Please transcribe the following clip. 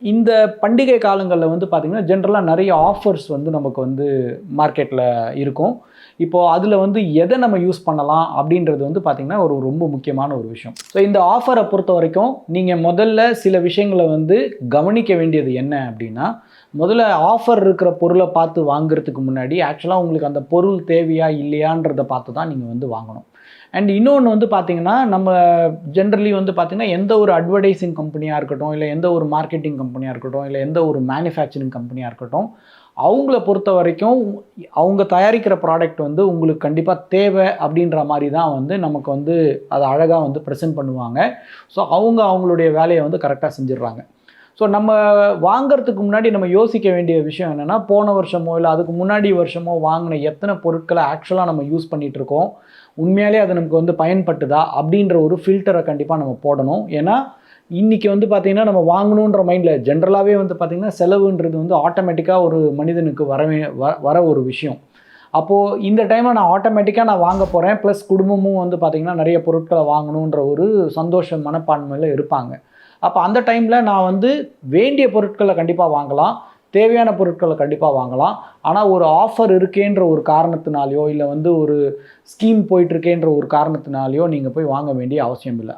இந்த பண்டிகை காலங்கள்ல வந்து பார்த்தீங்கன்னா, ஜென்ரலா நெறைய ஆஃபர்ஸ் வந்து நமக்கு வந்து மார்க்கெட்ல இருக்கும். இப்போ அதில வந்து எத நம்ம யூஸ் பண்ணலாம் அப்படின்றது வந்து பார்த்தீங்கன்னா, ஒரு ரொம்ப முக்கியமான ஒரு விஷயம். ஸோ இந்த ஆஃபர பொறுத்தவரைக்கும், நீங்க முதல்ல சில விஷயங்கள வந்து கவனிக்க வேண்டியது என்ன அப்படின்னா, முதல்ல ஆஃபர் இருக்கிற பொருள பார்த்து வாங்குறதுக்கு முன்னாடி, ஆக்சுவலா உங்களுக்கு அந்த பொருள் தேவையா? இல்லையான்றத பார்த்து தான் நீங்க வந்து வாங்கணும். அண்ட் இன்னொன்னு வந்து பார்த்தீங்கன்னா, நம்ம ஜென்ரலி வந்து பார்த்தீங்கன்னா, எந்த ஒரு அட்வர்டைசிங் கம்பெனியா இருக்கட்டும், இல்ல எந்த ஒரு மார்க்கெட்டிங் கம்பெனியா இருக்கட்டும், இல்ல எந்த ஒரு மேனுஃபேக்சரிங் கம்பெனியா இருக்கட்டும், அவங்கள பொறுத்தவரைக்கும் அவங்க தயாரிக்கிற ப்ராடக்ட் வந்து உங்களுக்கு கண்டிப்பா தேவை அப்படின்ற மாரி தான் வந்து நமக்கு வந்து அத அழகா வந்து பிரசன்ட் பண்ணுவாங்க. ஸோ அவங்க அவங்களுடைய வேலைய வந்து கரெக்ட்டா செஞ்சுடுறாங்க. ஸோ நம்ம வாங்குறதுக்கு முன்னாடி நம்ம யோசிக்க வேண்டிய விஷயம் என்னன்னா, போன வருஷமோ, இல்ல அதுக்கு முன்னாடி வருஷமோ வாங்குன எத்தன பொருட்கள ஆக்சுவலா நம்ம யூஸ் பண்ணிட்டுருக்கோம். உண்மையாலே அது நமக்கு வந்து பயன்பட்டுதா? அப்படின்ற ஒரு ஃபில்டர கண்டிப்பா நம்ம போடணும். ஏன்னா, இன்னைக்கு வந்து பார்த்தீங்கன்னா, நம்ம வாங்கணுன்ற மைண்ட்ல ஜென்ரலாவே வந்து பார்த்தீங்கன்னா, செலவுன்றது வந்து ஆட்டோமேட்டிக்கா ஒரு மனிதனுக்கு வர ஒரு விஷயம். அப்போ இந்த டைம்ல நான் ஆட்டோமேட்டிக்கா நான் வாங்க போறேன். பிளஸ் குடும்பமும் வந்து பார்த்தீங்கன்னா, நெறைய பொருட்கள வாங்கணுன்ற ஒரு சந்தோஷ மனப்பான்மையில இருப்பாங்க. அப்ப அந்த டைம்ல நான் வந்து வேண்டிய பொருட்கள கண்டிப்பா வாங்கலாம். தேவையான பொருட்கள கண்டிப்பா வாங்கலாம். ஆனா ஒரு ஆஃபர் இருக்கேன்ற ஒரு காரணத்தினாலயோ, இல்ல வந்து ஒரு ஸ்கீம் போயிட்டு இருக்கேன்ற ஒரு காரணத்தினாலயோ நீங்க போய் வாங்க வேண்டிய அவசியம் இல்ல.